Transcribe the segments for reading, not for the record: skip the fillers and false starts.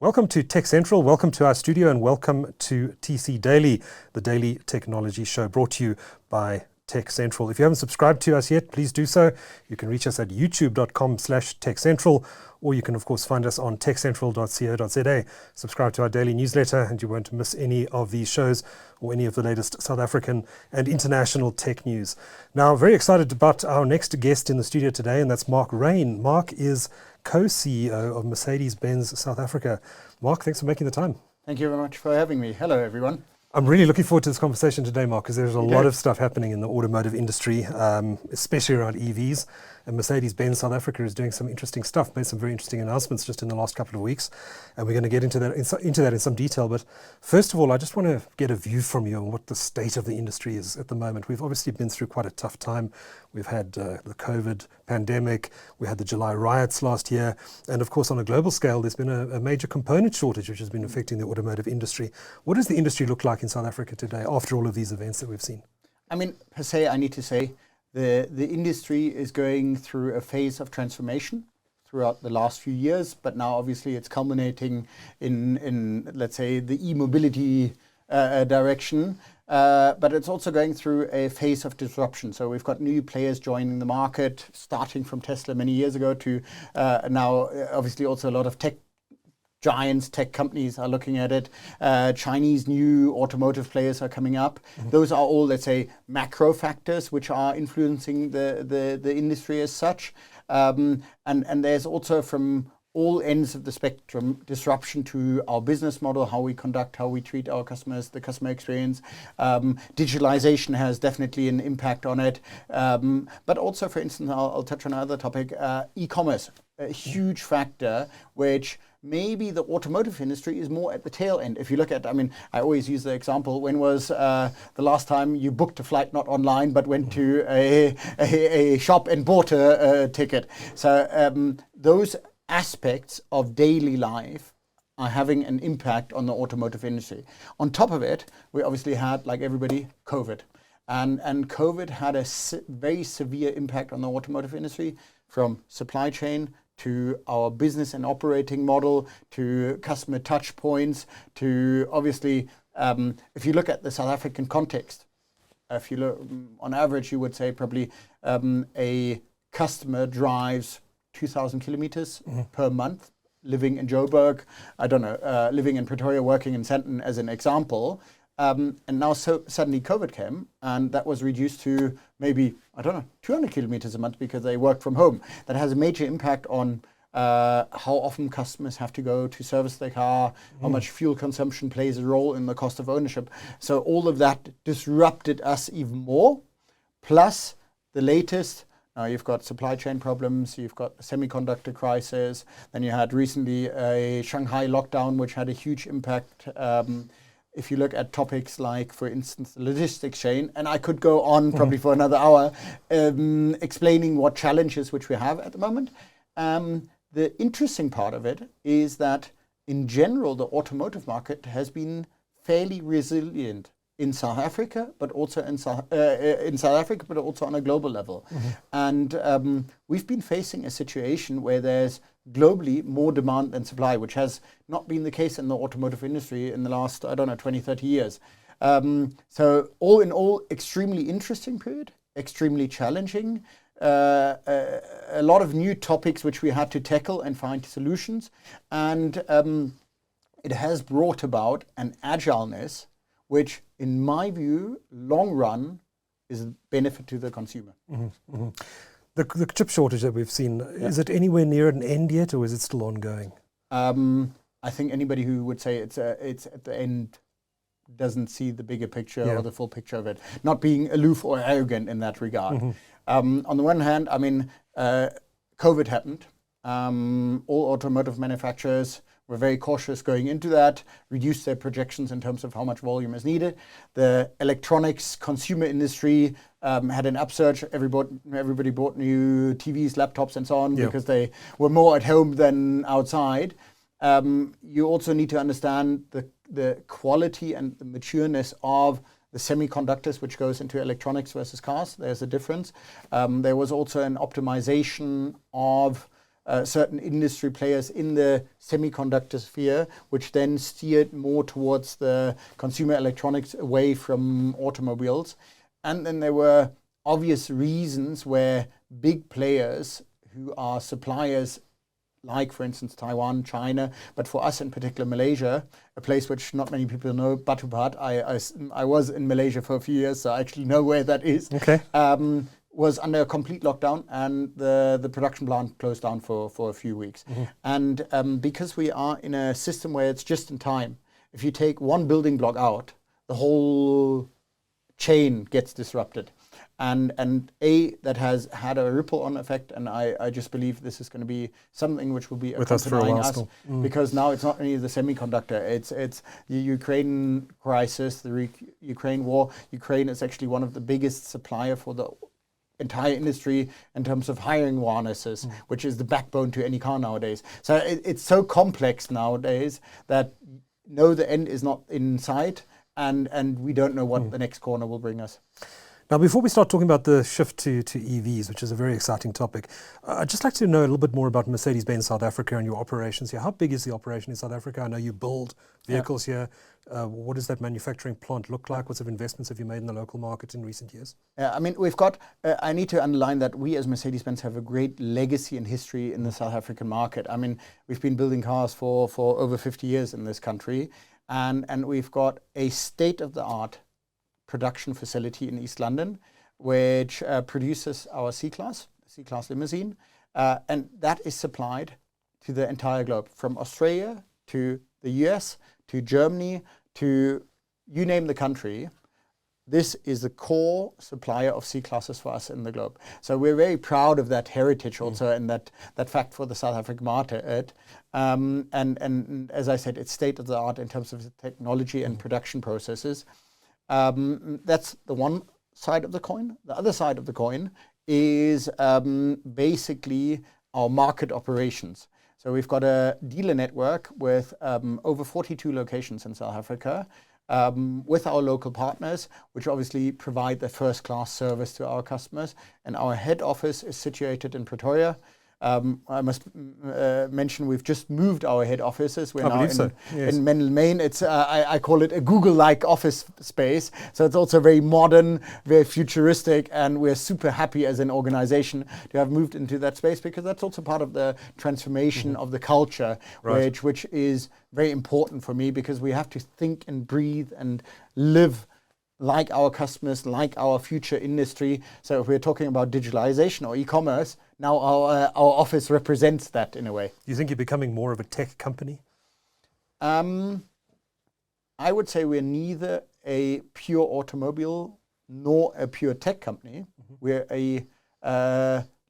Welcome to TechCentral, welcome to our studio, and welcome to TC Daily, the daily technology show brought to you by TechCentral. If you haven't subscribed to us yet, please do so. You can reach us at youtube.com/TechCentral, or you can, of course, find us on techcentral.co.za. Subscribe to our daily newsletter, and you won't miss any of these shows or any of the latest South African and international tech news. Now, very excited about our next guest in the studio today, and that's Mark Raine. Mark is co-CEO of Mercedes-Benz South Africa. Mark, thanks for making the time. Thank you very much for having me. Hello, everyone. I'm really looking forward to this conversation today, Mark, because there's a lot of stuff happening in the automotive industry, especially around EVs. And Mercedes-Benz South Africa is doing some interesting stuff, made some very interesting announcements just in the last couple of weeks. And we're going to get into that in some detail. But first of all, I just want to get a view from you on what the state of the industry is at the moment. We've obviously been through quite a tough time. We've had the COVID pandemic. We had the July riots last year. And of course, on a global scale, there's been a major component shortage, which has been affecting the automotive industry. What does the industry look like in South Africa today after all of these events that we've seen? I mean, per se, I need to say, the industry is going through a phase of transformation throughout the last few years, but now obviously it's culminating in let's say, the e-mobility direction. But it's also going through a phase of disruption. So we've got new players joining the market, starting from Tesla many years ago to now obviously also a lot of tech giants, tech companies are looking at it. Chinese new automotive players are coming up. Mm-hmm. Those are all, let's say, macro factors which are influencing the industry as such. And there's also from all ends of the spectrum disruption to our business model, how we conduct, how we treat our customers, the customer experience. Digitalization has definitely an impact on it. But also, for instance, I'll touch on another topic, e-commerce, a huge factor which maybe the automotive industry is more at the tail end. If you look at, I mean, I always use the example, when was the last time you booked a flight not online but went to a shop and bought a ticket? So those aspects of daily life are having an impact on the automotive industry. On top of it, we obviously had, like everybody, COVID. And COVID had a very severe impact on the automotive industry, from supply chain to our business and operating model, to customer touch points, to obviously, if you look at the South African context, if you look, on average, you would say probably a customer drives 2,000 kilometers per month, living in Joburg, living in Pretoria, working in Sandton as an example. And now suddenly COVID came, and that was reduced to maybe, 200 kilometers a month because they work from home. That has a major impact on how often customers have to go to service their car, how much fuel consumption plays a role in the cost of ownership. So all of that disrupted us even more. Plus the latest, now you've got supply chain problems, you've got a semiconductor crisis, then you had recently a Shanghai lockdown, which had a huge impact. If you look at topics like, for instance, the logistics chain, and I could go on probably for another hour, explaining what challenges which we have at the moment. The interesting part of it is that, in general, the automotive market has been fairly resilient in South Africa, but also in South Africa, but also on a global level. Mm-hmm. And we've been facing a situation where there's globally more demand than supply, which has not been the case in the automotive industry in the last, 20, 30 years. So all in all, extremely interesting period, extremely challenging. A lot of new topics which we had to tackle and find solutions. And it has brought about an agileness which, in my view, long run, is a benefit to the consumer. Mm-hmm. Mm-hmm. The chip shortage that we've seen, is it anywhere near an end yet, or is it still ongoing? I think anybody who would say it's at the end doesn't see the bigger picture or the full picture of it. Not being aloof or arrogant in that regard. Mm-hmm. On the one hand, I mean, COVID happened. All automotive manufacturers were very cautious going into that, reduced their projections in terms of how much volume is needed. The electronics consumer industry had an upsurge. Everybody bought new TVs, laptops, and so on because they were more at home than outside. You also need to understand the quality and the matureness of the semiconductors which goes into electronics versus cars. There's a difference. There was also an optimization of certain industry players in the semiconductor sphere, which then steered more towards the consumer electronics away from automobiles. And then there were obvious reasons where big players who are suppliers like, for instance, Taiwan, China, but for us in particular, Malaysia, a place which not many people know, Batupat. I was in Malaysia for a few years, so I actually know where that is. Okay. Was under a complete lockdown, and the production plant closed down for a few weeks. And because we are in a system where it's just in time, if you take one building block out, the whole chain gets disrupted. And that has had a ripple-on effect, and I just believe this is going to be something which will be accompanying us, because now it's not only the semiconductor, it's the Ukraine crisis, the Ukraine war. Ukraine is actually one of the biggest supplier for the entire industry in terms of hiring harnesses, which is the backbone to any car nowadays. So it's so complex nowadays that the end is not in sight, and we don't know what the next corner will bring us. Now, before we start talking about the shift to EVs, which is a very exciting topic, I'd just like to know a little bit more about Mercedes-Benz South Africa and your operations here. How big is the operation in South Africa? I know you build vehicles here. What does that manufacturing plant look like? What sort of investments have you made in the local market in recent years? I mean, we've got, I need to underline that we as Mercedes-Benz have a great legacy and history in the South African market. I mean, we've been building cars for over 50 years in this country, and we've got a state-of-the-art production facility in East London, which produces our C-Class limousine, and that is supplied to the entire globe, from Australia to the US to Germany to you name the country. This is the core supplier of C-Classes for us in the globe. So we're very proud of that heritage also, and that fact for the South African market. And as I said, it's state-of-the-art in terms of the technology and production processes. That's the one side of the coin. The other side of the coin is basically our market operations. So we've got a dealer network with over 42 locations in South Africa, with our local partners, which obviously provide the first-class service to our customers. And our head office is situated in Pretoria. I must mention we've just moved our head offices. We're now in Menlo Main. It's I call it a Google-like office space. So it's also very modern, very futuristic, and we're super happy as an organization to have moved into that space, because that's also part of the transformation of the culture, which is very important for me, because we have to think and breathe and live like our customers, like our future industry. So if we're talking about digitalization or e-commerce, now our office represents that in a way. Do you think you're becoming more of a tech company? I would say we're neither a pure automobile nor a pure tech company. We're a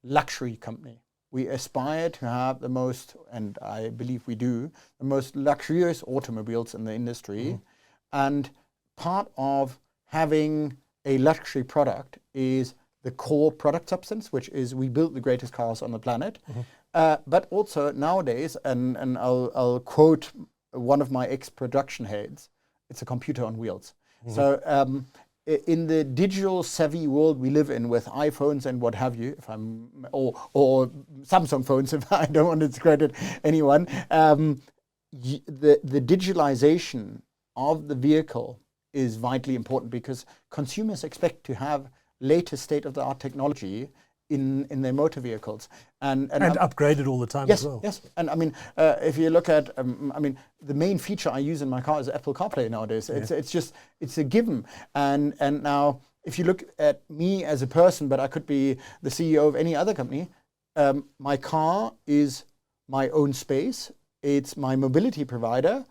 luxury company. We aspire to have the most, and I believe we do, the most luxurious automobiles in the industry. And part of having a luxury product is the core product substance, which is we build the greatest cars on the planet. But also nowadays, and I'll quote one of my ex-production heads, it's a computer on wheels. So in the digital savvy world we live in, with iPhones and what have you, or Samsung phones, if I don't want to discredit anyone, the digitalization of the vehicle is vitally important, because consumers expect to have latest state-of-the-art technology in their motor vehicles, and upgraded all the time as well. Yes, and I mean, if you look at, the main feature I use in my car is Apple CarPlay nowadays. It's a given, and now if you look at me as a person, but I could be the CEO of any other company. My car is my own space. It's my mobility provider.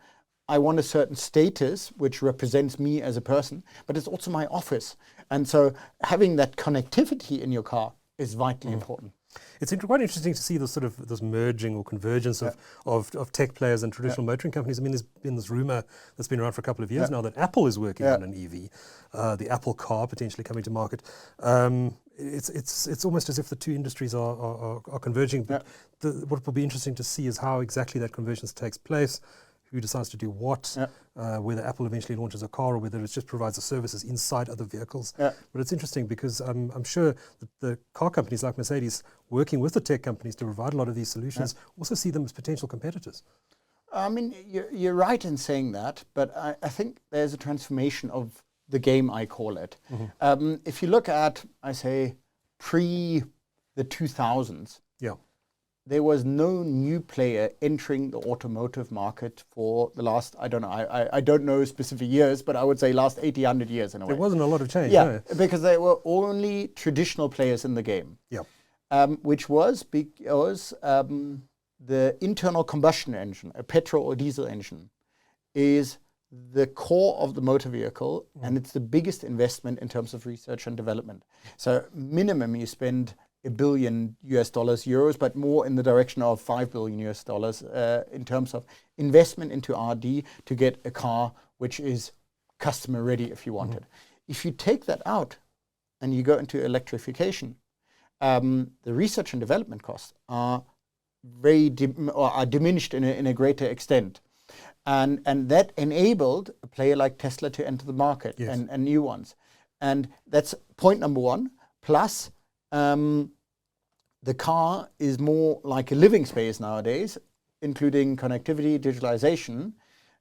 I want a certain status which represents me as a person, but it's also my office. And so having that connectivity in your car is vitally important. It's quite interesting to see this merging or convergence of tech players and traditional motoring companies. I mean, there's been this rumor that's been around for a couple of years now that Apple is working on an EV, the Apple car potentially coming to market. It's almost as if the two industries are converging. But what will be interesting to see is how exactly that convergence takes place, who decides to do what, whether Apple eventually launches a car or whether it just provides the services inside other vehicles. But it's interesting because I'm sure that the car companies like Mercedes, working with the tech companies to provide a lot of these solutions, also see them as potential competitors. I mean, you're right in saying that, but I think there's a transformation of the game, I call it. If you look at, I say, pre the 2000s, there was no new player entering the automotive market for the last, I don't know, I don't know specific years, but I would say last 80, 100 years in a way. There wasn't a lot of change. Because there were only traditional players in the game. Which was because the internal combustion engine, a petrol or diesel engine, is the core of the motor vehicle, and it's the biggest investment in terms of research and development. So minimum you spend $1 billion euros, but more in the direction of $5 billion in terms of investment into R&D to get a car which is customer ready if you want it. If you take that out and you go into electrification, the research and development costs are diminished in a greater extent. And that enabled a player like Tesla to enter the market and new ones. And that's point number one. Plus, the car is more like a living space nowadays, including connectivity, digitalization,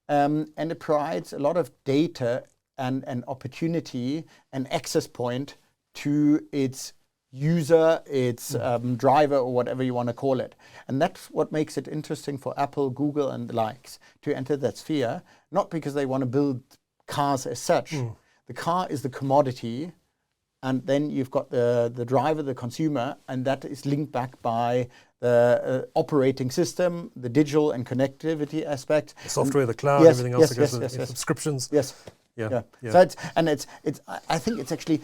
and it provides a lot of data and an opportunity, an access point to its user, its driver, or whatever you want to call it. And that's what makes it interesting for Apple, Google, and the likes to enter that sphere, not because they want to build cars as such. The car is the commodity, and then you've got the driver, the consumer, and that is linked back by the operating system, the digital and connectivity aspect. The software, the cloud, everything else that goes with subscriptions. So I think it's actually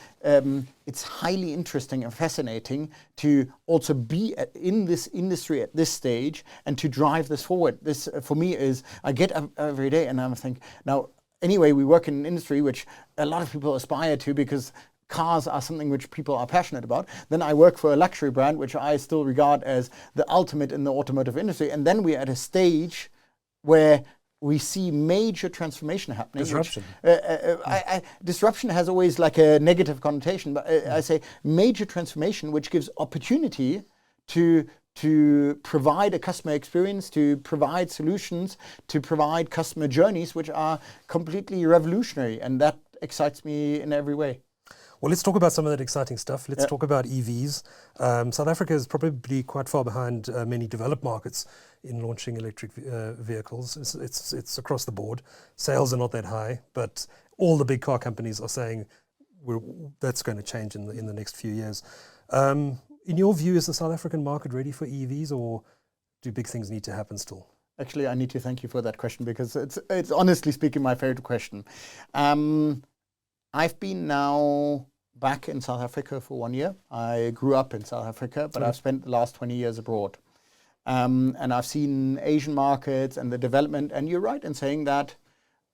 it's highly interesting and fascinating to also be in this industry at this stage and to drive this forward. This for me is, I get up every day and I'm thinking, now anyway, we work in an industry which a lot of people aspire to because cars are something which people are passionate about. Then I work for a luxury brand which I still regard as the ultimate in the automotive industry, and then we're at a stage where we see major transformation happening. Disruption. Disruption has always like a negative connotation, but I say major transformation, which gives opportunity to provide a customer experience, to provide solutions, to provide customer journeys, which are completely revolutionary, and that excites me in every way. Well, let's talk about some of that exciting stuff. Let's talk about EVs. South Africa is probably quite far behind many developed markets in launching electric vehicles. It's across the board. Sales are not that high, but all the big car companies are saying that's going to change in the next few years. In your view, is the South African market ready for EVs, or do big things need to happen still? Actually, I need to thank you for that question because it's honestly speaking my favorite question. I've been now back in South Africa for 1 year. I grew up in South Africa, but I've spent the last 20 years abroad. And I've seen Asian markets and the development. And you're right in saying that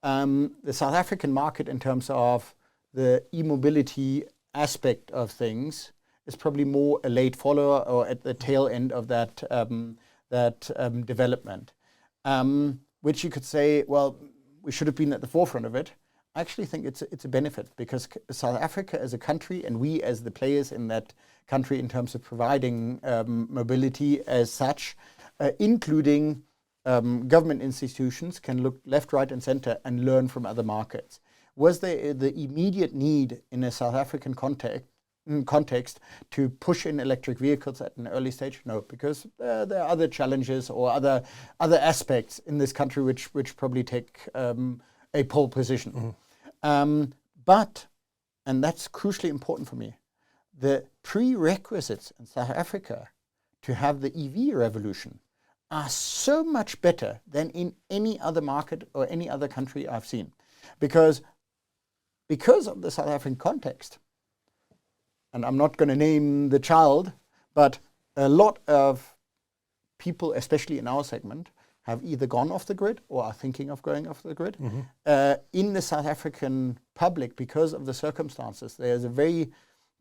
the South African market in terms of the e-mobility aspect of things is probably more a late follower or at the tail end of that, development. Which you could say, well, we should have been at the forefront of it. I actually think it's a benefit because South Africa as a country and we as the players in that country in terms of providing mobility as such, including government institutions, can look left, right and center and learn from other markets. Was there the immediate need in a South African context to push in electric vehicles at an early stage? No, because there are other challenges or other aspects in this country which probably take a pole position. But, and that's crucially important for me, the prerequisites in South Africa to have the EV revolution are so much better than in any other market or any other country I've seen. Because of the South African context, and I'm not going to name the child, but a lot of people, especially in our segment, have either gone off the grid or are thinking of going off the grid. In the South African public, because of the circumstances, there's a very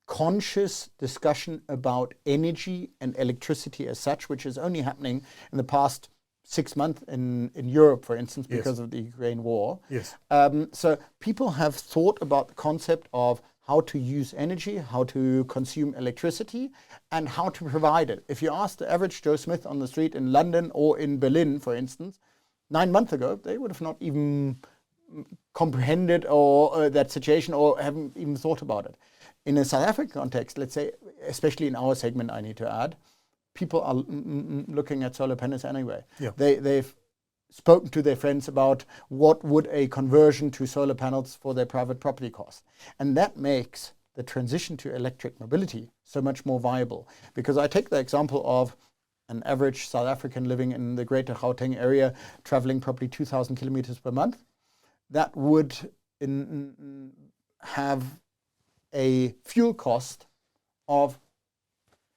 conscious discussion about energy and electricity as such, which is only happening in the past 6 months in Europe, for instance, Yes. because of the Ukraine war. Yes. So people have thought about the concept of how to use energy, how to consume electricity, and how to provide it. If you ask the average Joe Smith on the street in London or in Berlin, for instance, 9 months ago, they would have not even comprehended or that situation or haven't even thought about it. In a South African context, let's say, especially in our segment, I need to add, people are looking at solar panels anyway. Yeah. They've spoken to their friends about what would a conversion to solar panels for their private property cost. And that makes the transition to electric mobility so much more viable. Because I take the example of an average South African living in the greater Gauteng area, traveling probably 2,000 kilometers per month. That would have a fuel cost of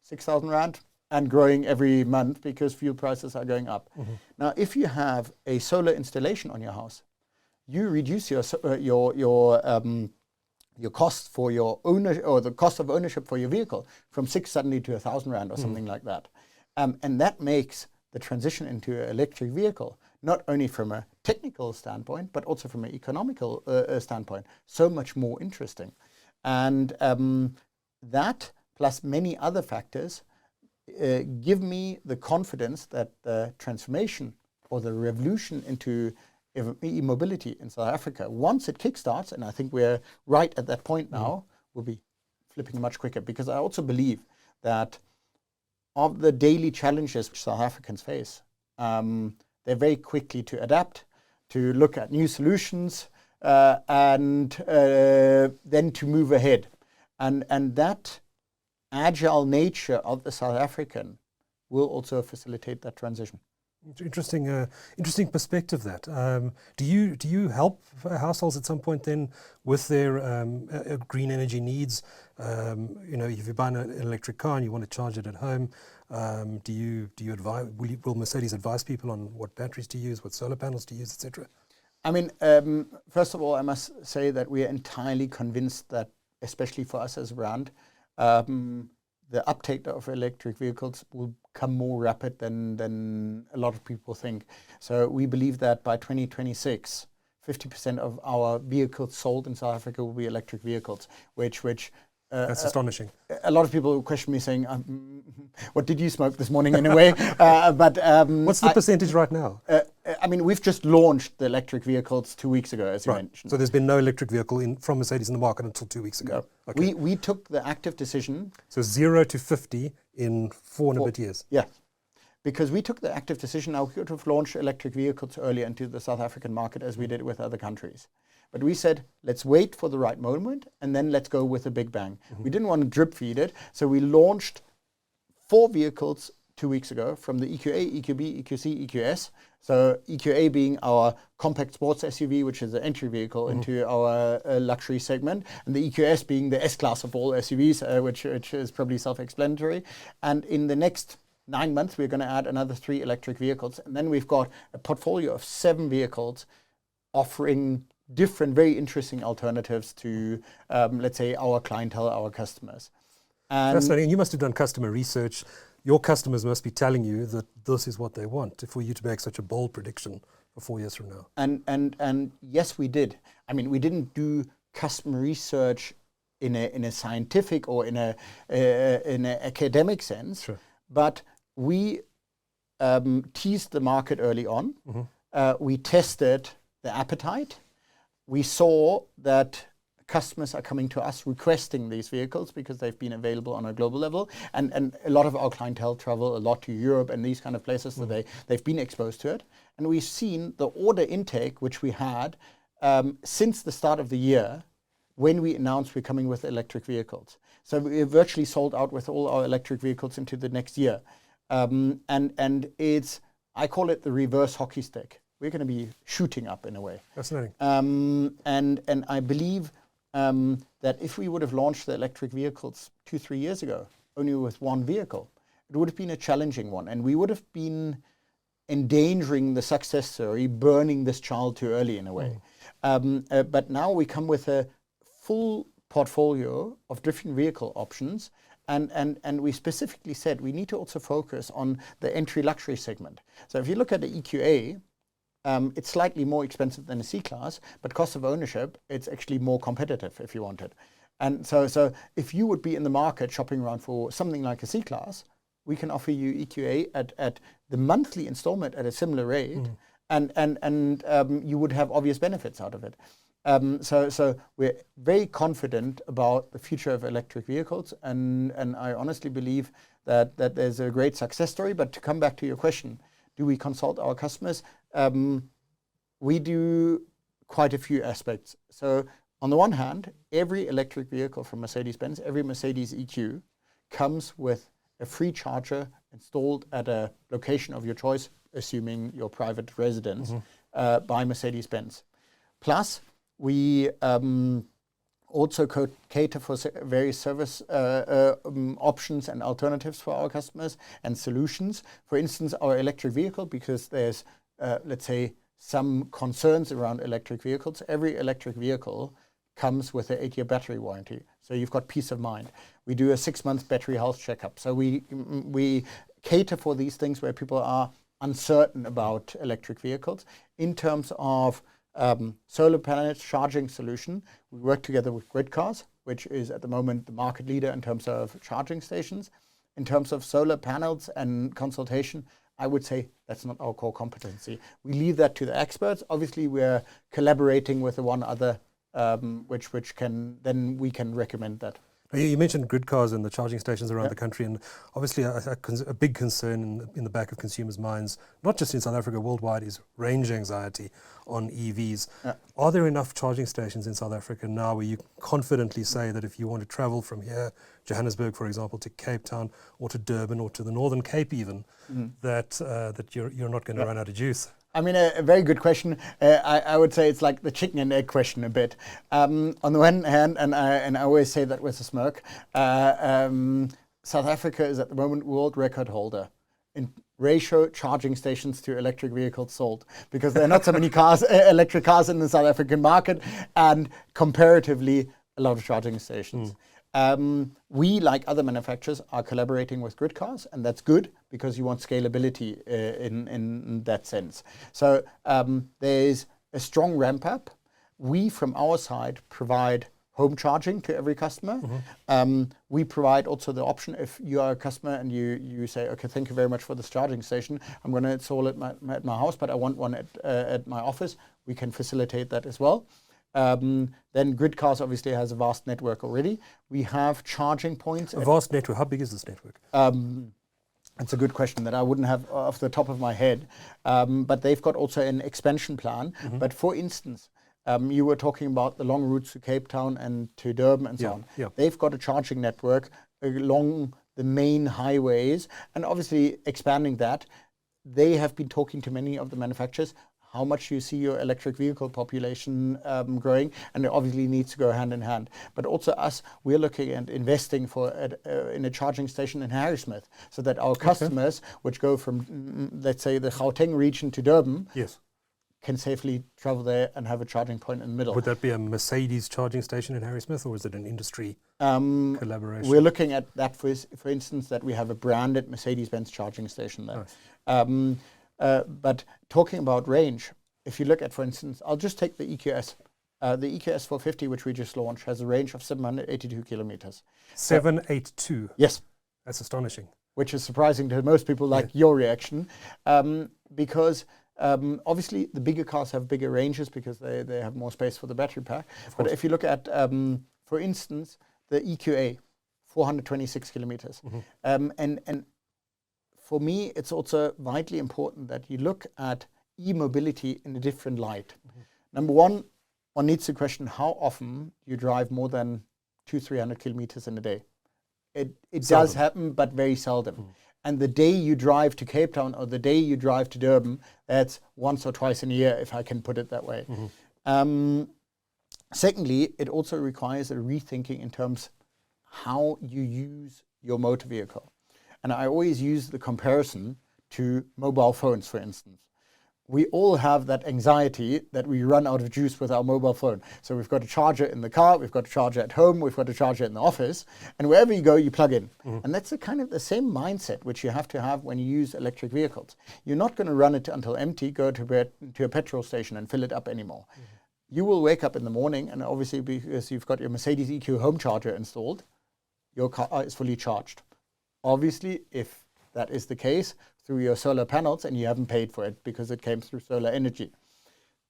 6,000 Rand and growing every month because fuel prices are going up. Mm-hmm. Now, if you have a solar installation on your house, you reduce your cost for your owner, or the cost of ownership for your vehicle from 6 suddenly to 1,000 Rand or something like that. And that makes the transition into an electric vehicle, not only from a technical standpoint, but also from an economical standpoint, so much more interesting. And that, plus many other factors, give me the confidence that the transformation or the revolution into e-mobility in South Africa, once it kickstarts, and I think we're right at that point now, will be flipping much quicker. Because I also believe that of the daily challenges which South Africans face, they're very quickly to adapt, to look at new solutions, and then to move ahead. And that agile nature of the South African will also facilitate that transition. Interesting perspective. That do you help households at some point then with their green energy needs? If you buy an electric car and you want to charge it at home, do you advise? Will Mercedes advise people on what batteries to use, what solar panels to use, etc.? I mean, first of all, I must say that we are entirely convinced that, especially for us as a brand, the uptake of electric vehicles will come more rapid than a lot of people think. So we believe that by 2026, 50% of our vehicles sold in South Africa will be electric vehicles, which that's astonishing. A lot of people question me saying, what did you smoke this morning in a way? But what's the percentage right now? I mean, we've just launched the electric vehicles 2 weeks ago, as you mentioned. So there's been no electric vehicle from Mercedes in the market until 2 weeks ago. No. Okay. We took the active decision. So 0 to 50 in 4 and a bit years. Yeah. Because we took the active decision. Now, we could have launched electric vehicles earlier into the South African market as we did with other countries. But we said, let's wait for the right moment and then let's go with a big bang. Mm-hmm. We didn't want to drip feed it. So we launched 4 vehicles 2 weeks ago from the EQA, EQB, EQC, EQS. So EQA being our compact sports SUV, which is the entry vehicle into our luxury segment, and the EQS being the S-Class of all SUVs, which is probably self-explanatory. And in the next 9 months, we're going to add another 3 electric vehicles. And then we've got a portfolio of 7 vehicles offering different, very interesting alternatives to, let's say, our clientele, our customers. Fascinating. And you must have done customer research. Your customers must be telling you that this is what they want for you to make such a bold prediction for 4 years from now. And yes, we did. I mean, we didn't do customer research in a scientific or in an academic sense, sure. But we teased the market early on. Mm-hmm. We tested the appetite. We saw that customers are coming to us requesting these vehicles because they've been available on a global level. And a lot of our clientele travel a lot to Europe and these kind of places, so they've been exposed to it. And we've seen the order intake, which we had since the start of the year when we announced we're coming with electric vehicles. So we virtually sold out with all our electric vehicles into the next year. And it's, I call it the reverse hockey stick. We're going to be shooting up in a way. Fascinating. And I believe that if we would have launched the electric vehicles 2-3 years ago, only with 1 vehicle, it would have been a challenging one. And we would have been endangering the success story, burning this child too early in a way. But now we come with a full portfolio of different vehicle options. And we specifically said we need to also focus on the entry luxury segment. So if you look at the EQA, it's slightly more expensive than a C-Class, but cost of ownership, it's actually more competitive if you want it. And so if you would be in the market shopping around for something like a C-Class, we can offer you EQA at the monthly installment at a similar rate, and you would have obvious benefits out of it. So we're very confident about the future of electric vehicles, and I honestly believe that there's a great success story. But to come back to your question, do we consult our customers? We do quite a few aspects. So on the one hand, every electric vehicle from Mercedes-Benz, every Mercedes EQ, comes with a free charger installed at a location of your choice, assuming your private residence, by Mercedes-Benz. Plus, we also cater for various service options and alternatives for our customers and solutions. For instance, our electric vehicle, because there's, let's say, some concerns around electric vehicles. Every electric vehicle comes with an 8-year battery warranty. So you've got peace of mind. We do a 6-month battery health checkup. So we cater for these things where people are uncertain about electric vehicles. In terms of solar panels charging solution, we work together with Gridcars, which is at the moment the market leader in terms of charging stations. In terms of solar panels and consultation, I would say that's not our core competency. We leave that to the experts. Obviously, we're collaborating with the one other, which we can recommend that. You mentioned Gridcars and the charging stations around the country, and obviously a big concern in the back of consumers' minds, not just in South Africa, worldwide, is range anxiety on EVs. Are there enough charging stations in South Africa now where you confidently say that if you want to travel from here, Johannesburg, for example, to Cape Town or to Durban or to the Northern Cape even, that you're not going to run out of juice? I mean, a very good question. I would say it's like the chicken and egg question a bit. On the one hand, and I always say that with a smirk, South Africa is at the moment world record holder in ratio charging stations to electric vehicles sold, because there are not so many cars, electric cars in the South African market, and comparatively a lot of charging stations. We, like other manufacturers, are collaborating with Gridcars, and that's good because you want scalability in that sense. So there's a strong ramp up. We, from our side, provide home charging to every customer. We provide also the option, if you are a customer and you say, okay, thank you very much for this charging station, I'm going to install it at my house, but I want one at my office, we can facilitate that as well. Then Gridcars obviously has a vast network already. We have charging points. A vast network. How big is this network? It's a good question that I wouldn't have off the top of my head. But they've got also an expansion plan. But for instance, you were talking about the long routes to Cape Town and to Durban and so on. They've got a charging network along the main highways, and obviously expanding that. They have been talking to many of the manufacturers. How much you see your electric vehicle population growing, and it obviously needs to go hand in hand. But also us, we're looking at investing in a charging station in Harrismith, so that our customers, which go from, let's say, the Gauteng region to Durban, can safely travel there and have a charging point in the middle. Would that be a Mercedes charging station in Harrismith, or is it an industry collaboration? We're looking at that, for instance, that we have a branded Mercedes-Benz charging station there. Nice. But talking about range, if you look at, for instance, I'll just take the EQS. The EQS 450, which we just launched, has a range of 782 kilometers. 782? Yes. That's astonishing. Which is surprising to most people, like your reaction, because obviously the bigger cars have bigger ranges because they have more space for the battery pack. But if you look at, for instance, the EQA, 426 kilometers. And for me, it's also vitally important that you look at e-mobility in a different light. Number one needs to question how often you drive more than 200-300 kilometers in a day. It does happen, but very seldom. And the day you drive to Cape Town or the day you drive to Durban, that's once or twice in a year, if I can put it that way. Secondly, it also requires a rethinking in terms how you use your motor vehicle. And I always use the comparison to mobile phones, for instance. we all have that anxiety that we run out of juice with our mobile phone. So we've got a charger in the car, we've got a charger at home, we've got a charger in the office, and wherever you go, you plug in. And that's the kind of the same mindset which you have to have when you use electric vehicles. You're not going to run it until empty, go to a petrol station and fill it up anymore. You will wake up in the morning, and obviously because you've got your Mercedes EQ home charger installed, your car is fully charged. Obviously, if that is the case, through your solar panels, and you haven't paid for it because it came through solar energy.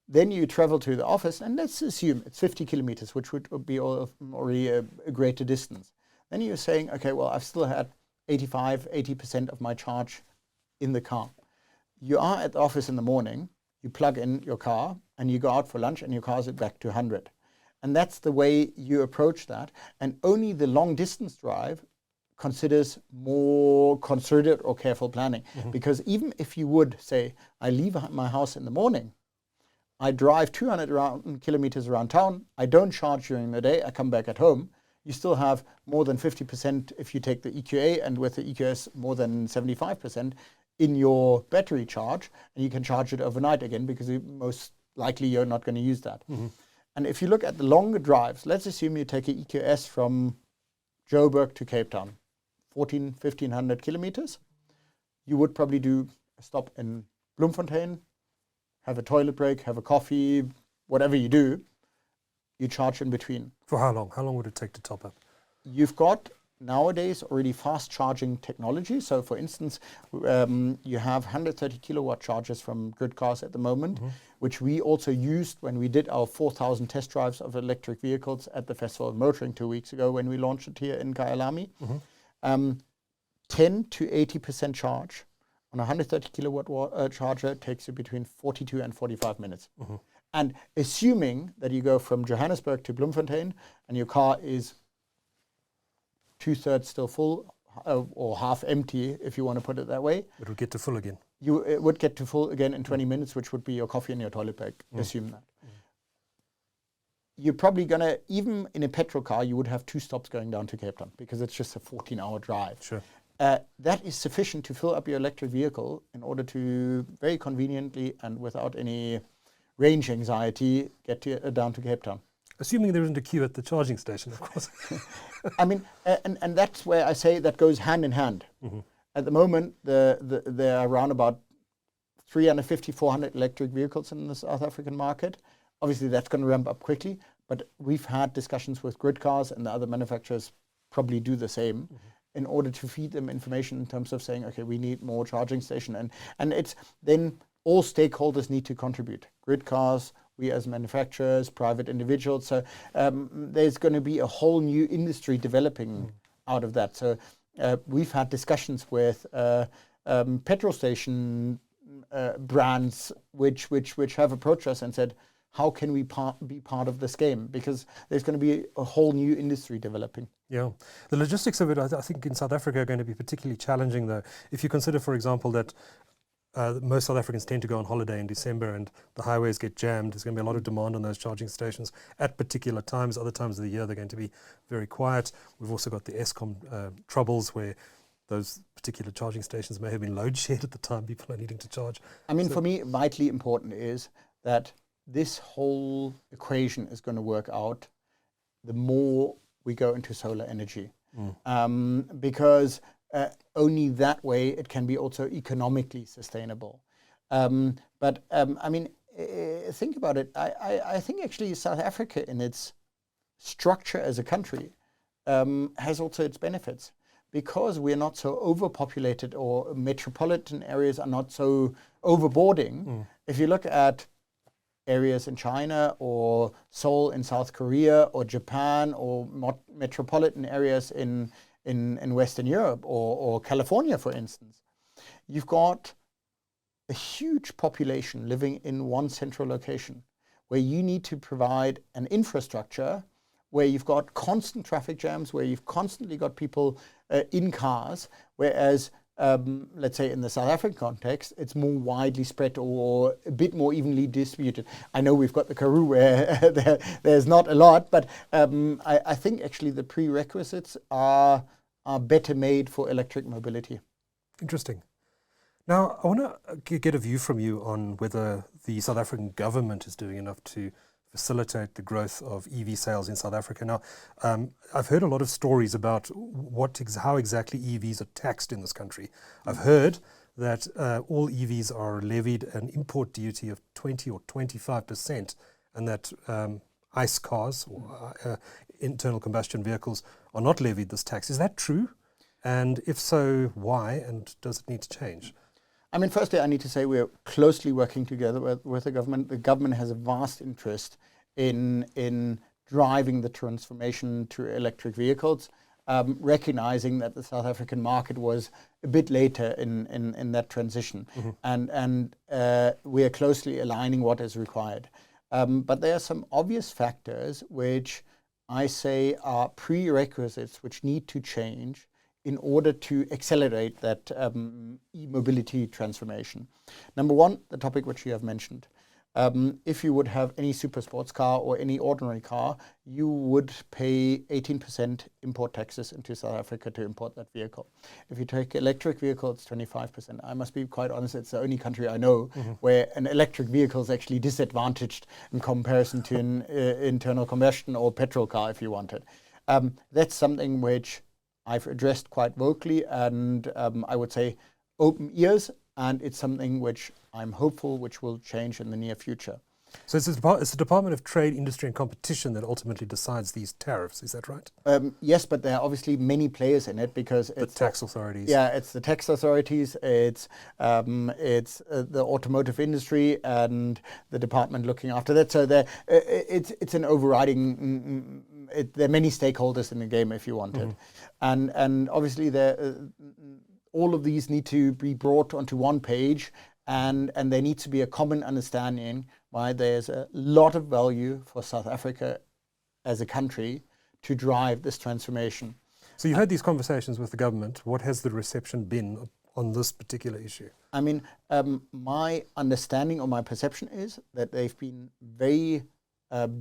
Then you travel to the office, and let's assume it's 50 kilometers, which would be already a greater distance. Then you're saying, okay, well, I've still had 80% of my charge in the car. You are at the office in the morning, you plug in your car, and you go out for lunch, and your car is back to 100. And that's the way you approach that. And only the long distance drive considers more concerted or careful planning. Because even if you would say, I leave my house in the morning, I drive 200 kilometers around town, I don't charge during the day, I come back at home, you still have more than 50% if you take the EQA, and with the EQS more than 75% in your battery charge, and you can charge it overnight again because most likely you're not going to use that. And if you look at the longer drives, let's assume you take an EQS from Joburg to Cape Town, 1,500 kilometers. You would probably do a stop in Bloemfontein, have a toilet break, have a coffee, whatever you do, you charge in between. For how long? How long would it take to top up? You've got nowadays already fast charging technology. So for instance, you have 130 kilowatt chargers from Grid Cars at the moment, which we also used when we did our 4,000 test drives of electric vehicles at the Festival of Motoring 2 weeks ago when we launched it here in Kyalami. 10 to 80% charge on a 130 kilowatt charger takes you between 42 and 45 minutes. And assuming that you go from Johannesburg to Bloemfontein and your car is 2/3 still full or half empty, if you want to put it that way. It would get to full again. It would get to full again in 20 minutes, which would be your coffee and your toilet break. Assume that. You're probably going to, even in a petrol car, you would have 2 stops going down to Cape Town because it's just a 14-hour drive. Sure. That is sufficient to fill up your electric vehicle in order to very conveniently and without any range anxiety get down to Cape Town. Assuming there isn't a queue at the charging station, of course. I mean, and that's where I say that goes hand in hand. At the moment, there are around about 350, 400 electric vehicles in the South African market. Obviously, that's going to ramp up quickly, but we've had discussions with Grid Cars, and the other manufacturers probably do the same in order to feed them information in terms of saying, okay, we need more charging station. And it's then all stakeholders need to contribute. Grid Cars, we as manufacturers, private individuals. So there's going to be a whole new industry developing out of that. So we've had discussions with petrol station brands which have approached us and said, how can we be part of this game? Because there's going to be a whole new industry developing. Yeah. The logistics of it, I think in South Africa are going to be particularly challenging though. If you consider, for example, that most South Africans tend to go on holiday in December and the highways get jammed. There's going to be a lot of demand on those charging stations at particular times. Other times of the year, they're going to be very quiet. We've also got the Eskom troubles where those particular charging stations may have been load shed at the time people are needing to charge. I mean, for me, vitally important is that this whole equation is going to work out the more we go into solar energy. Because only that way it can be also economically sustainable. I mean, think about it. I think actually South Africa in its structure as a country has also its benefits because we're not so overpopulated or metropolitan areas are not so overboarding. If you look at areas in China or Seoul in South Korea or Japan or metropolitan areas in Western Europe or California, for instance, you've got a huge population living in one central location where you need to provide an infrastructure where you've got constant traffic jams, where you've constantly got people in cars, whereas let's say in the South African context, it's more widely spread or a bit more evenly distributed. I know we've got the Karoo where there's not a lot, but I think actually the prerequisites are better made for electric mobility. Interesting. Now, I want to get a view from you on whether the South African government is doing enough to facilitate the growth of EV sales in South Africa. Now, I've heard a lot of stories about how exactly EVs are taxed in this country. I've heard that all EVs are levied an import duty of 20 or 25%, and that ICE cars, or internal combustion vehicles, are not levied this tax. Is that true? And if so, why? And does it need to change? I mean, firstly, I need to say we're closely working together with the government. The government has a vast interest in driving the transformation to electric vehicles, recognizing that the South African market was a bit later in that transition. And we are closely aligning what is required. But there are some obvious factors which I say are prerequisites which need to change in order to accelerate that e-mobility transformation. Number one, the topic which you have mentioned. If you would have any super sports car or any ordinary car, you would pay 18% import taxes into South Africa to import that vehicle. If you take electric vehicle, it's 25%. I must be quite honest, it's the only country I know where an electric vehicle is actually disadvantaged in comparison to an internal combustion or petrol car if you want it. That's something which I've addressed quite vocally, and I would say open ears, and it's something which I'm hopeful which will change in the near future. So it's the Department of Trade, Industry and Competition that ultimately decides these tariffs, is that right? Yes, but there are obviously many players in it because it's the tax authorities. Yeah, it's the tax authorities, it's the automotive industry and the department looking after that. So it's an overriding. There are many stakeholders in the game, if you want it, and obviously all of these need to be brought onto one page, and there needs to be a common understanding why there's a lot of value for South Africa as a country to drive this transformation. So you've had these conversations with the government. What has the reception been on this particular issue? I mean, my understanding or my perception is that they've been very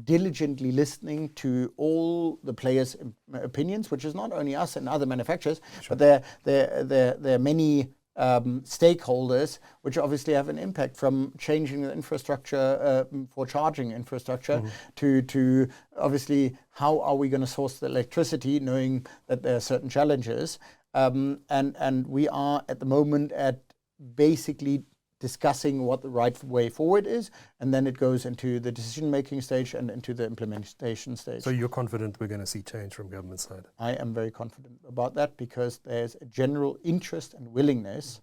diligently listening to all the players' opinions, which is not only us and other manufacturers, but there are many stakeholders which obviously have an impact, from changing the infrastructure for charging infrastructure to obviously how are we going to source the electricity, knowing that there are certain challenges. And we are at the moment at basically discussing what the right way forward is, and then it goes into the decision-making stage and into the implementation stage. So you're confident we're going to see change from government side? I am very confident about that because there's a general interest and willingness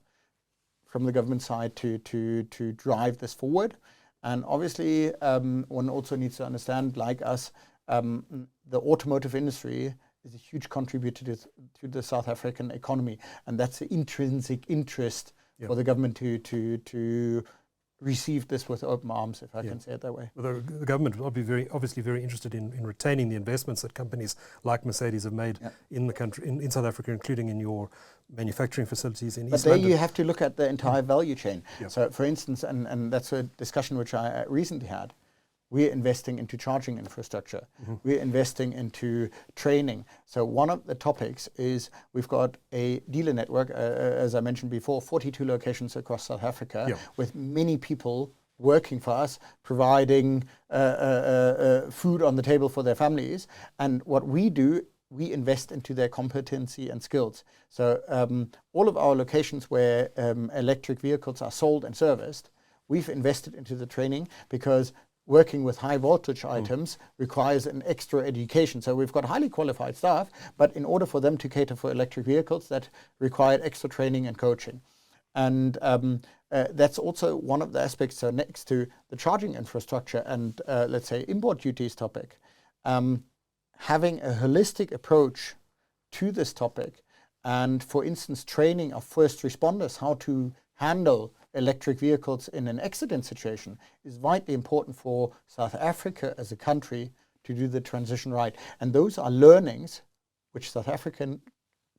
from the government side to drive this forward. And obviously, one also needs to understand, like us, the automotive industry is a huge contributor to the South African economy, and that's the intrinsic interest for the government to receive this with open arms, if I can say it that way. Well, the government will be obviously very interested in retaining the investments that companies like Mercedes have made in the country, in South Africa, including in your manufacturing facilities in East London. But there you have to look at the entire value chain. So, for instance, and that's a discussion which I recently had, we're investing into charging infrastructure. We're investing into training. So one of the topics is we've got a dealer network, as I mentioned before, 42 locations across South Africa, with many people working for us, providing food on the table for their families. And what we do, we invest into their competency and skills. So all of our locations where electric vehicles are sold and serviced, we've invested into the training because working with high voltage items requires an extra education. So we've got highly qualified staff, but in order for them to cater for electric vehicles, that required extra training and coaching. And that's also one of the aspects. So next to the charging infrastructure and let's say import duties topic, having a holistic approach to this topic, and for instance, training of first responders how to handle electric vehicles in an accident situation is vitally important for South Africa as a country to do the transition right. And those are learnings which South Africa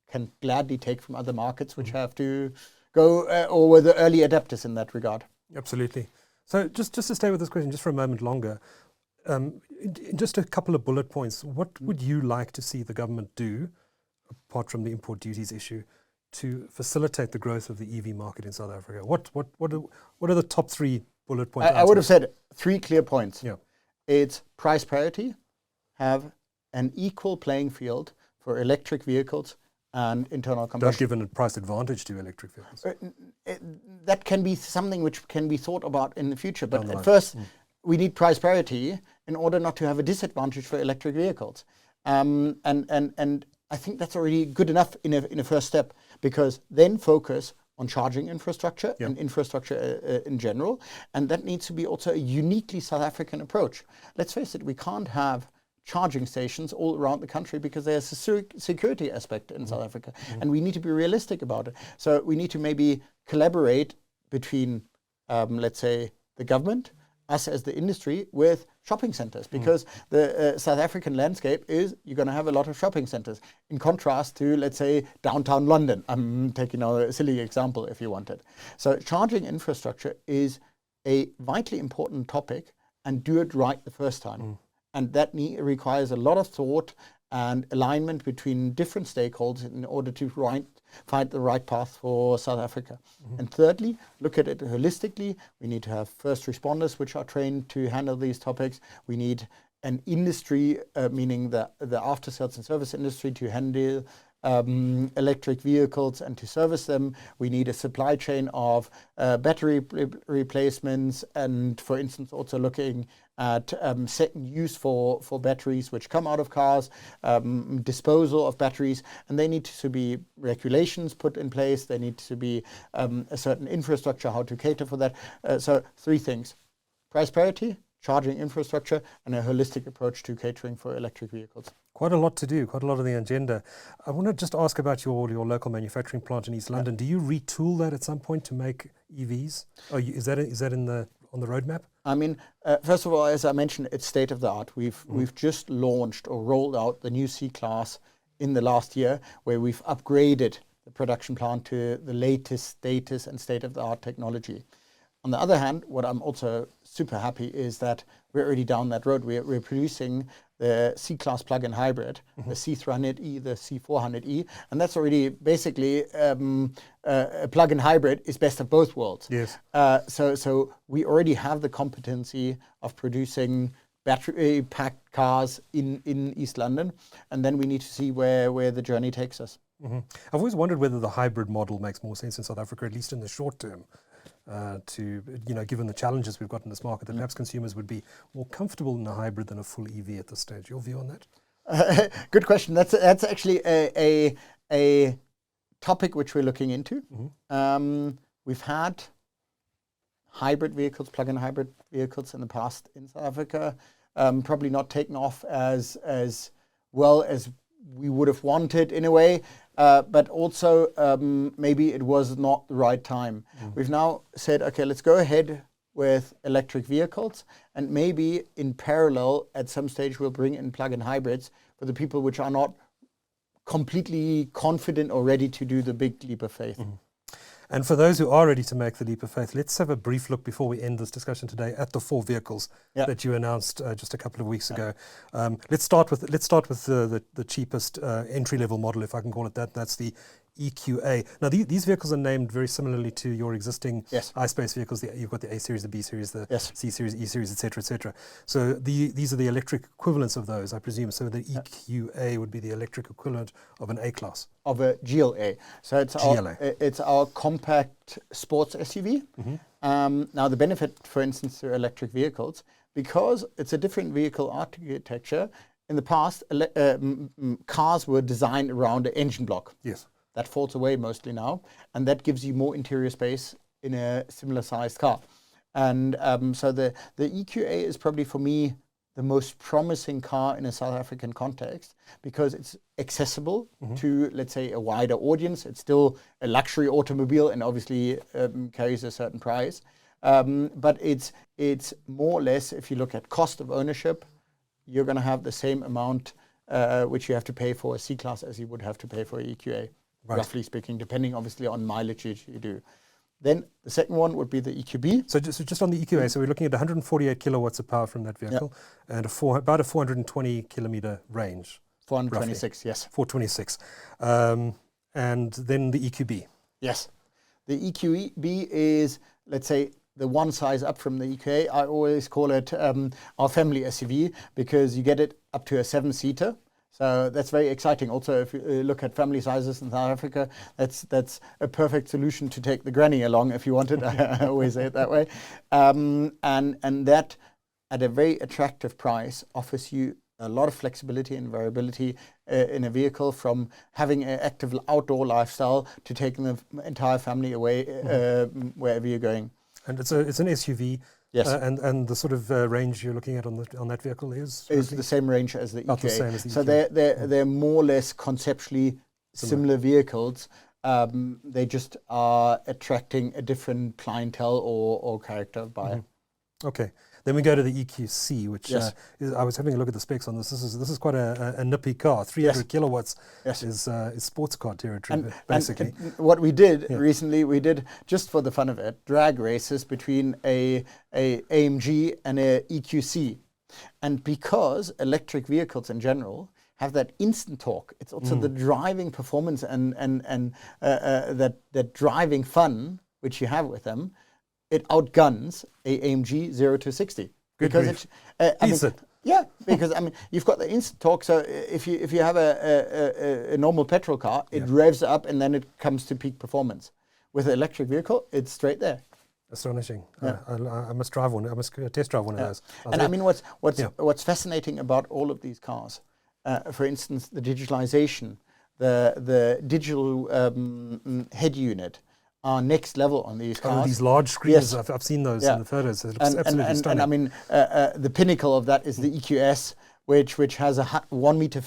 can gladly take from other markets which have to go or were the early adapters in that regard. Absolutely. So just to stay with this question just for a moment longer, just a couple of bullet points. What would you like to see the government do, apart from the import duties issue, to facilitate the growth of the EV market in South Africa? What are the top 3 bullet points? I would have said 3 clear points. Yeah. It's price parity, have an equal playing field for electric vehicles and internal combustion. Don't give a price advantage to electric vehicles. That can be something which can be thought about in the future. But at first, we need price parity in order not to have a disadvantage for electric vehicles. And I think that's already good enough in a first step, because then focus on charging infrastructure and infrastructure in general. And that needs to be also a uniquely South African approach. Let's face it, we can't have charging stations all around the country because there's a security aspect in South Africa, and we need to be realistic about it. So we need to maybe collaborate between, let's say, the government, us as the industry, with shopping centers, because the South African landscape is you're going to have a lot of shopping centers, in contrast to, let's say, downtown London. I'm taking a silly example if you wanted. So charging infrastructure is a vitally important topic, and do it right the first time. And that requires a lot of thought and alignment between different stakeholders in order to find the right path for South Africa. And thirdly, look at it holistically. We need to have first responders which are trained to handle these topics. We need an industry, meaning the after sales and service industry, to handle electric vehicles and to service them. We need a supply chain of battery replacements, and for instance also looking at second use for batteries which come out of cars, disposal of batteries, and they need to be regulations put in place. There needs to be a certain infrastructure how to cater for that. So 3 things: price parity, charging infrastructure, and a holistic approach to catering for electric vehicles. Quite a lot to do, quite a lot of the agenda. I want to just ask about your local manufacturing plant in East London. Do you retool that at some point to make EVs? Is that on the roadmap? I mean, first of all, as I mentioned, it's state of the art. We've just launched or rolled out the new C-Class in the last year, where we've upgraded the production plant to the latest status and state of the art technology. On the other hand, what I'm also super happy is that we're already down that road. We're producing the C-Class plug-in hybrid, the C300E, the C400E, and that's already basically a plug-in hybrid is best of both worlds. Yes. So we already have the competency of producing battery-packed cars in East London, and then we need to see where the journey takes us. I've always wondered whether the hybrid model makes more sense in South Africa, at least in the short term. Given the challenges we've got in this market, that perhaps consumers would be more comfortable in a hybrid than a full EV at this stage. Your view on that? Good question. That's actually a topic which we're looking into. We've had hybrid vehicles, plug-in hybrid vehicles in the past in South Africa, probably not taken off as well as we would have wanted in a way. But also maybe it was not the right time. We've now said, okay, let's go ahead with electric vehicles, and maybe in parallel at some stage we'll bring in plug-in hybrids for the people which are not completely confident or ready to do the big leap of faith. And for those who are ready to make the leap of faith, let's have a brief look before we end this discussion today at the 4 vehicles that you announced just a couple of weeks ago. Let's start with the cheapest entry-level model, if I can call it that. That's the EQA. Now, these vehicles are named very similarly to your existing I-Space vehicles. You've got the A series, the B series, the C series, E series, etc., etc. So these are the electric equivalents of those, I presume. So the EQA would be the electric equivalent of an A-Class. Of a GLA. So it's our compact sports SUV. Now, the benefit, for instance, to electric vehicles, because it's a different vehicle architecture. In the past, cars were designed around an engine block. Yes. That falls away mostly now, and that gives you more interior space in a similar sized car. And so the EQA is probably for me the most promising car in a South African context, because it's accessible to, let's say, a wider audience. It's still a luxury automobile and obviously carries a certain price. But it's more or less, if you look at cost of ownership, you're going to have the same amount which you have to pay for a C-Class as you would have to pay for an EQA. Right. Roughly speaking, depending obviously on mileage you do. Then the second one would be the EQB. So just on the EQA, so we're looking at 148 kilowatts of power from that vehicle, and about a 420 kilometer range. 426, roughly. Yes. 426. and then the EQB. Yes. The EQB is, let's say, the one size up from the EQA. I always call it our family SUV because you get it up to a 7-seater. So that's very exciting. Also, if you look at family sizes in South Africa, that's a perfect solution to take the granny along if you want it. I always say it that way. And that, at a very attractive price, offers you a lot of flexibility and variability in a vehicle, from having an active outdoor lifestyle to taking the entire family away wherever you're going. And it's an SUV. Yes. And the sort of range you're looking at on that vehicle is the same range as the EQA. Not the same as the so EQA. they're more or less conceptually similar vehicles. They just are attracting a different clientele or character buyer. Okay. Then we go to the EQC, which Yes. I was having a look at the specs on this. This is quite a nippy car. 300 kilowatts Yes. is sports car territory, basically. And what we did recently, we did, just for the fun of it, drag races between a AMG and a EQC. And because electric vehicles in general have that instant torque, it's also the driving performance and that driving fun which you have with them. It outguns a AMG 0 to 60 because because you've got the instant torque. So if you have a normal petrol car, it revs up and then it comes to peak performance. With an electric vehicle, it's straight there. Astonishing. I must drive one. I must test drive one of those. And what's fascinating about all of these cars, for instance, the digitalization, the digital head unit, are next level on these cars. These large screens, Yes. I've seen those in the photos. It looks absolutely stunning. And I mean, the pinnacle of that is the EQS, which has a 1.50 meter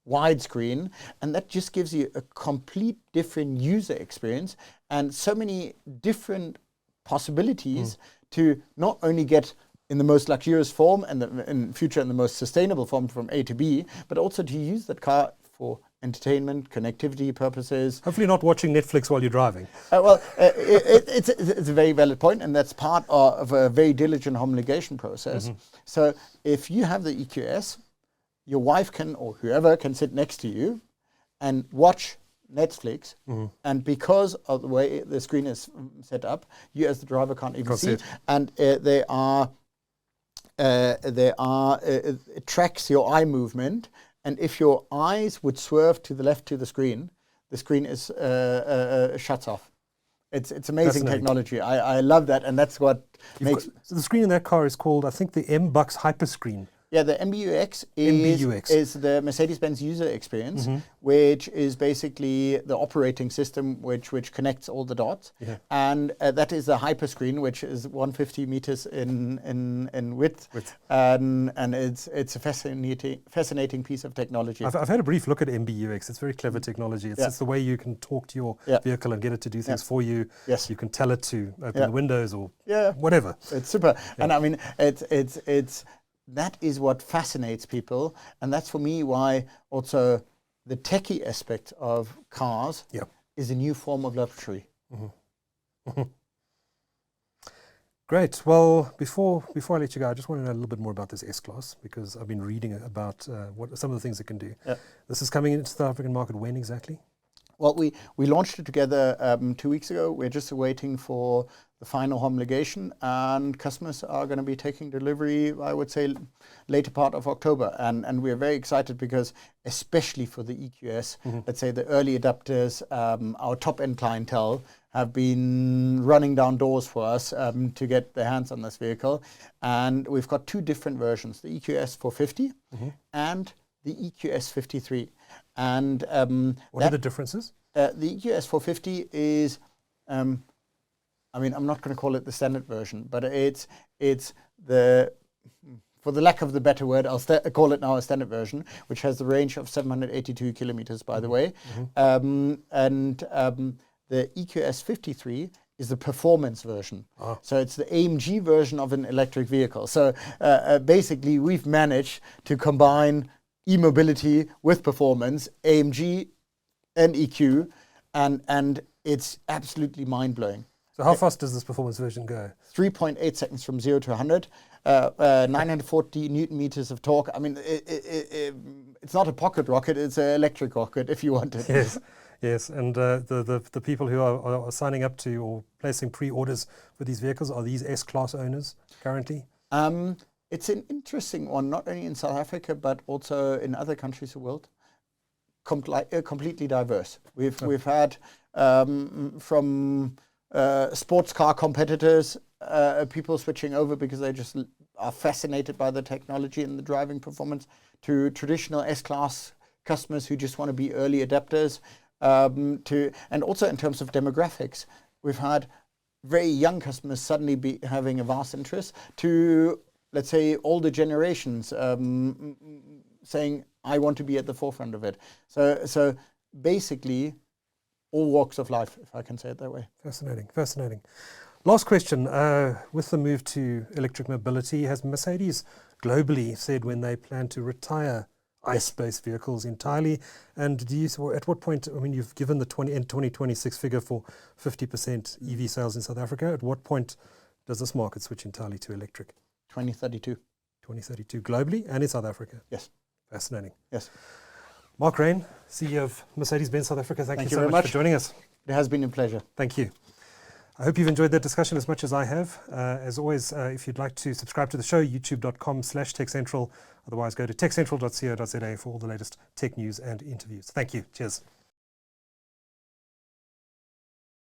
widescreen, and that just gives you a complete different user experience and so many different possibilities to not only get in the most luxurious form and in future in the most sustainable form from A to B, but also to use that car for entertainment, connectivity purposes. Hopefully not watching Netflix while you're driving. It's a very valid point, and that's part of a very diligent homologation process. So if you have the EQS, your wife can, or whoever can sit next to you and watch Netflix, and because of the way the screen is set up, you as the driver can't even see it. And it tracks your eye movement. And if your eyes would swerve to the left to the screen is shuts off. It's amazing technology. I love that, and that's what makes. So the screen in that car is called, I think, the MBUX Hyperscreen. Yeah, the MBUX is the Mercedes-Benz user experience, which is basically the operating system which connects all the dots. And that is a hyperscreen, which is 150 meters in width. And it's a fascinating piece of technology. I've had a brief look at MBUX. It's very clever technology. It's the way you can talk to your vehicle and get it to do things for you. Yes. You can tell it to open the windows or whatever. It's super. And I mean, it's that is what fascinates people, and that's for me why also the techie aspect of cars is a new form of luxury. Great. Well, before I let you go, I just want to know a little bit more about this S-Class, because I've been reading about what some of the things it can do. This is coming into the South African market when exactly? Well, we launched it together 2 weeks ago. We're just waiting for the final homologation, and customers are going to be taking delivery, I would say, later part of October. And we're very excited because, especially for the EQS, let's say the early adopters, our top-end clientele have been running down doors for us to get their hands on this vehicle. And we've got two different versions, the EQS 450 and the EQS 53. And what are the differences? The EQS 450 is, I mean, I'm not going to call it the standard version, but it's the, for the lack of the better word, I'll call it now a standard version, which has the range of 782 kilometers, by the way. The EQS 53 is the performance version. So it's the AMG version of an electric vehicle. So basically, we've managed to combine e-mobility with performance, AMG and EQ, and it's absolutely mind-blowing. So how fast does this performance version go? 3.8 seconds from 0 to 100, 940 Newton meters of torque. I mean, it's not a pocket rocket, it's an electric rocket, if you want it. Yes. Yes, and the people who are signing up to or placing pre-orders for these vehicles, are these S-Class owners currently? It's an interesting one, not only in South Africa, but also in other countries of the world. Completely diverse. We've had from sports car competitors, people switching over because they just are fascinated by the technology and the driving performance, to traditional S-Class customers who just want to be early adapters, and also in terms of demographics, we've had very young customers suddenly be having a vast interest, to, let's say, older generations saying, I want to be at the forefront of it. So basically, all walks of life, if I can say it that way. Fascinating, fascinating. Last question. With the move to electric mobility, has Mercedes globally said when they plan to retire ICE-based vehicles entirely? And do you, at what point, I mean, you've given the 2026 figure for 50% EV sales in South Africa. At what point does this market switch entirely to electric? 2032. 2032 globally and in South Africa? Yes. Fascinating. Yes. Mark Raine, CEO of Mercedes-Benz South Africa, thank you so very much for joining us. It has been a pleasure. Thank you. I hope you've enjoyed that discussion as much as I have. As always, if you'd like to subscribe to the show, youtube.com/TechCentral. Otherwise, go to techcentral.co.za for all the latest tech news and interviews. Thank you. Cheers.